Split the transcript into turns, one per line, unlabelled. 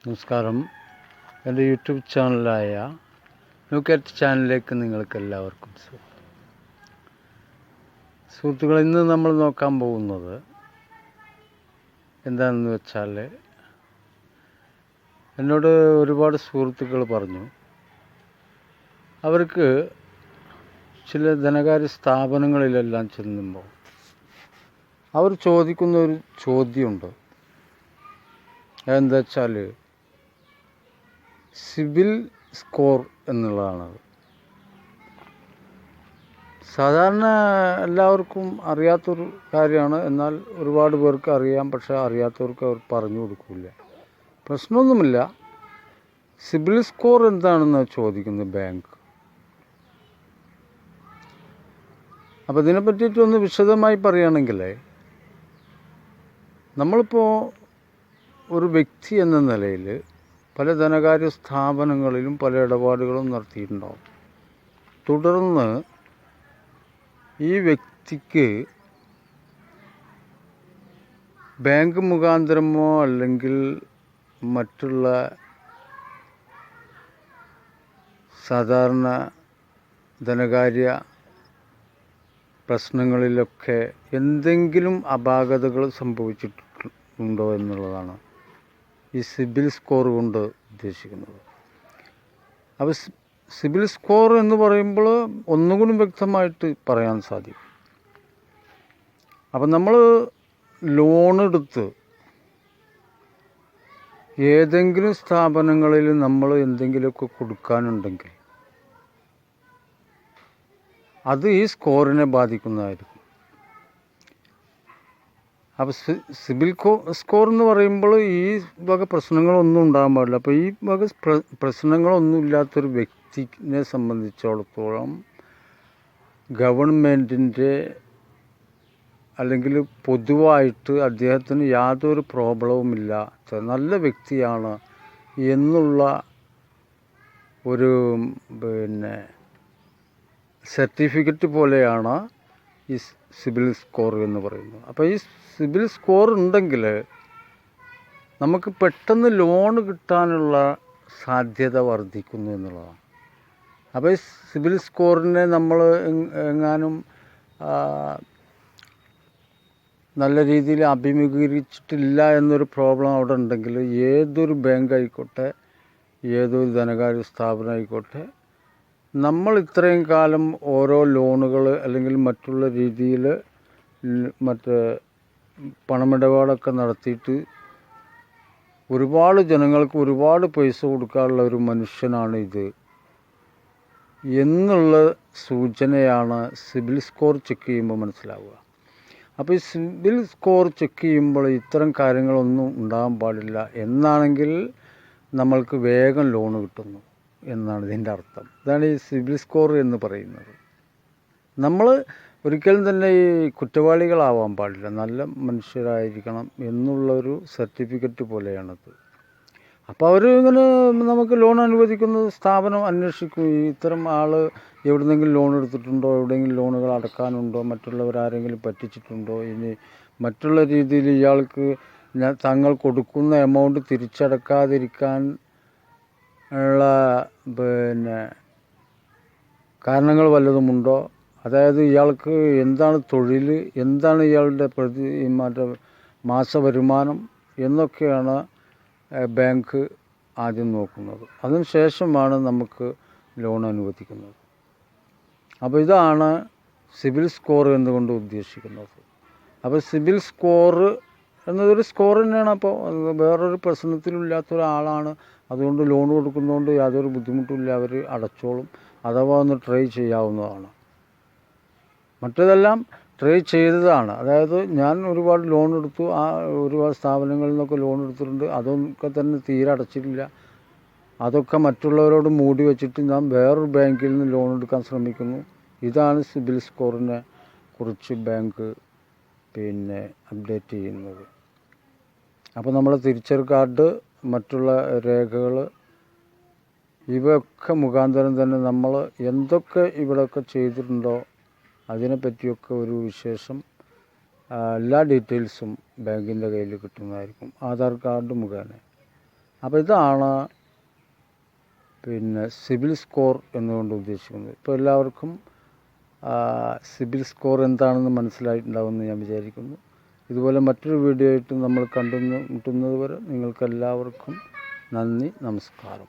നമസ്കാരം. എൻ്റെ യൂട്യൂബ് ചാനലായ ന്യൂകാറ്റ് ചാനലിലേക്ക് നിങ്ങൾക്ക് എല്ലാവർക്കും സുഹൃത്തുക്കൾ, ഇന്ന് നമ്മൾ നോക്കാൻ പോകുന്നത് എന്താണെന്ന് വെച്ചാൽ, എന്നോട് ഒരുപാട് സുഹൃത്തുക്കൾ പറഞ്ഞു അവർക്ക് ചില ധനകാര്യ സ്ഥാപനങ്ങളിലെല്ലാം ചെല്ലുമ്പോൾ അവർ ചോദിക്കുന്ന ഒരു ചോദ്യമുണ്ട്. എന്താ വെച്ചാൽ സിബിൽ സ്കോർ എന്നുള്ളതാണത്. സാധാരണ എല്ലാവർക്കും അറിയാത്തൊരു കാര്യമാണ്. എന്നാൽ ഒരുപാട് പേർക്ക് അറിയാം. പക്ഷേ അറിയാത്തവർക്ക് അവർ പറഞ്ഞു കൊടുക്കില്ല. പ്രശ്നമൊന്നുമില്ല. സിബിൽ സ്കോർ എന്താണെന്ന് ചോദിക്കുന്നത് ബാങ്ക്. അപ്പോൾ ഇതിനെ പറ്റിയിട്ടൊന്ന് വിശദമായി പറയുകയാണെങ്കിൽ, നമ്മളിപ്പോൾ ഒരു വ്യക്തി എന്ന നിലയിൽ പല ധനകാര്യ സ്ഥാപനങ്ങളിലും പല ഇടപാടുകളും നടത്തിയിട്ടുണ്ടാവും. തുടർന്ന് ഈ വ്യക്തിക്ക് ബാങ്ക് മുഖാന്തരമോ അല്ലെങ്കിൽ മറ്റുള്ള സാധാരണ ധനകാര്യ പ്രശ്നങ്ങളിലൊക്കെ എന്തെങ്കിലും അപാകതകൾ സംഭവിച്ചിട്ടുണ്ടോ എന്നുള്ളതാണ് ഈ സിബിൽ സ്കോർ കൊണ്ട് ഉദ്ദേശിക്കുന്നത്. അപ്പോൾ സിബിൽ സ്കോർ എന്ന് പറയുമ്പോൾ ഒന്നുകൂടി വ്യക്തമായിട്ട് പറയാൻ സാധിക്കും. അപ്പം നമ്മൾ ലോണെടുത്ത് ഏതെങ്കിലും സ്ഥാപനങ്ങളിൽ നമ്മൾ എന്തെങ്കിലുമൊക്കെ കൊടുക്കാനുണ്ടെങ്കിൽ അത് ഈ സ്കോറിനെ ബാധിക്കുന്നതായിരിക്കും. അപ്പോൾ സിബിൽ സ്കോർ എന്ന് പറയുമ്പോൾ ഈ വക പ്രശ്നങ്ങളൊന്നും ഉണ്ടാകാൻ പാടില്ല. അപ്പോൾ ഈ വക പ്രശ്നങ്ങളൊന്നും ഇല്ലാത്തൊരു വ്യക്തിനെ സംബന്ധിച്ചിടത്തോളം ഗവൺമെൻറ്റിൻ്റെ അല്ലെങ്കിൽ പൊതുവായിട്ട് അദ്ദേഹത്തിന് യാതൊരു പ്രോബ്ലവുമില്ല, നല്ല വ്യക്തിയാണ് എന്നുള്ള ഒരു സർട്ടിഫിക്കറ്റ് പോലെയാണ് ഈ സിബിൽ സ്കോർ എന്ന് പറയുന്നത്. അപ്പോൾ ഈ സിബിൽ സ്കോർ ഉണ്ടെങ്കിൽ നമുക്ക് പെട്ടെന്ന് ലോൺ കിട്ടാനുള്ള സാധ്യത വർദ്ധിക്കുന്നു എന്നുള്ളതാണ്. അപ്പോൾ ഈ സിബിൽ സ്കോറിനെ നമ്മൾ എങ്ങാനും നല്ല രീതിയിൽ അഭിമുഖീകരിച്ചിട്ടില്ല എന്നൊരു പ്രോബ്ലം അവിടെ ഉണ്ടെങ്കിൽ ഏതൊരു ബാങ്ക് ആയിക്കോട്ടെ, ഏതൊരു ധനകാര്യ സ്ഥാപനം ആയിക്കോട്ടെ, നമ്മൾ ഇത്രയും കാലം ഓരോ ലോണുകൾ അല്ലെങ്കിൽ മറ്റുള്ള രീതിയിൽ മറ്റേ പണമിടപാടൊക്കെ നടത്തിയിട്ട് ഒരുപാട് ജനങ്ങൾക്ക് ഒരുപാട് പൈസ കൊടുക്കാനുള്ള ഒരു മനുഷ്യനാണ് ഇത് എന്നുള്ള സൂചനയാണ് സിബിൽ സ്കോർ ചെക്ക് ചെയ്യുമ്പോൾ മനസ്സിലാവുക. അപ്പോൾ ഈ സിബിൽ സ്കോർ ചെക്ക് ചെയ്യുമ്പോൾ ഇത്തരം കാര്യങ്ങളൊന്നും ഉണ്ടാകാൻ പാടില്ല എന്നാണെങ്കിൽ നമ്മൾക്ക് വേഗം ലോൺ കിട്ടുന്നു എന്നാണ് ഇതിൻ്റെ അർത്ഥം. ഇതാണ് ഈ സിബിൽ സ്കോർ എന്ന് പറയുന്നത്. നമ്മൾ ഒരിക്കലും തന്നെ ഈ കുറ്റവാളികളാവാൻ പാടില്ല, നല്ല മനുഷ്യരായിരിക്കണം എന്നുള്ളൊരു സർട്ടിഫിക്കറ്റ് പോലെയാണത്. അപ്പോൾ അവർ ഇങ്ങനെ നമുക്ക് ലോൺ അനുവദിക്കുന്ന സ്ഥാപനം അന്വേഷിക്കും. ഇത്തരം ആൾ എവിടെന്നെങ്കിലും ലോൺ എടുത്തിട്ടുണ്ടോ, എവിടെയെങ്കിലും ലോണുകൾ അടക്കാനുണ്ടോ, മറ്റുള്ളവരാരെങ്കിലും പറ്റിച്ചിട്ടുണ്ടോ, ഇനി മറ്റുള്ള രീതിയിൽ ഇയാൾക്ക് തങ്ങൾ കൊടുക്കുന്ന എമൗണ്ട് തിരിച്ചടക്കാതിരിക്കാൻ ഉള്ള കാരണങ്ങൾ വല്ലതുമുണ്ടോ, അതായത് ഇയാൾക്ക് എന്താണ് തൊഴിൽ, എന്താണ് ഇയാളുടെ മാസവരുമാനം എന്നൊക്കെയാണ് ബാങ്ക് ആദ്യം നോക്കുന്നത്. അതിനുശേഷമാണ് നമുക്ക് ലോൺ അനുവദിക്കുന്നത്. അപ്പോൾ ഇതാണ് സിബിൽ സ്കോർ എന്നുകൊണ്ട് ഉദ്ദേശിക്കുന്നത്. അപ്പോൾ സിബിൽ സ്കോർ എന്നതൊരു സ്കോർ തന്നെയാണ്. അപ്പോൾ വേറൊരു പ്രശ്നത്തിലും ഇല്ലാത്ത ഒരാളാണ്, അതുകൊണ്ട് ലോൺ കൊടുക്കുന്നതുകൊണ്ട് യാതൊരു ബുദ്ധിമുട്ടില്ല, അവർ അടച്ചോളും. അഥവാ ഒന്ന് ട്രൈ ചെയ്യാവുന്നതാണ്. മറ്റേതെല്ലാം ട്രൈ ചെയ്തതാണ്. അതായത് ഞാൻ ഒരുപാട് ലോൺ എടുത്തു, ആ ഒരുപാട് സ്ഥാപനങ്ങളിൽ നിന്നൊക്കെ ലോൺ എടുത്തിട്ടുണ്ട്, അതൊക്കെ തന്നെ തീരെ അടച്ചിട്ടില്ല. അതൊക്കെ മറ്റുള്ളവരോട് മൂടി വെച്ചിട്ട് ഞാൻ വേറൊരു ബാങ്കിൽ നിന്ന് ലോൺ എടുക്കാൻ ശ്രമിക്കുന്നു. ഇതാണ് സിബിൽ സ്കോറിനെ കുറിച്ച് ബാങ്ക് അപ്ഡേറ്റ് ചെയ്യുന്നത്. അപ്പോൾ നമ്മളെ തിരിച്ചറിയൽ കാർഡ്, മറ്റുള്ള രേഖകൾ, ഇവയൊക്കെ മുഖാന്തരം തന്നെ നമ്മൾ എന്തൊക്കെ ഇവിടെയൊക്കെ ചെയ്തിട്ടുണ്ടോ അതിനെപ്പറ്റിയൊക്കെ ഒരു വിശേഷം എല്ലാ ഡീറ്റെയിൽസും ബാങ്കിൻ്റെ കയ്യിൽ കിട്ടുന്നതായിരിക്കും, ആധാർ കാർഡ് മുഖേന. അപ്പോൾ ഇതാണ് പിന്നെ സിബിൽ സ്കോർ എന്നുകൊണ്ട് ഉദ്ദേശിക്കുന്നത്. ഇപ്പോൾ എല്ലാവർക്കും സിബിൽ സ്കോർ എന്താണെന്ന് മനസ്സിലായിട്ടുണ്ടാവുമെന്ന് ഞാൻ വിചാരിക്കുന്നു. ഇതുപോലെ മറ്റൊരു വീഡിയോ ആയിട്ട് നമ്മൾ മുട്ടുന്നത് വരെ നിങ്ങൾക്കെല്ലാവർക്കും നന്ദി, നമസ്കാരം.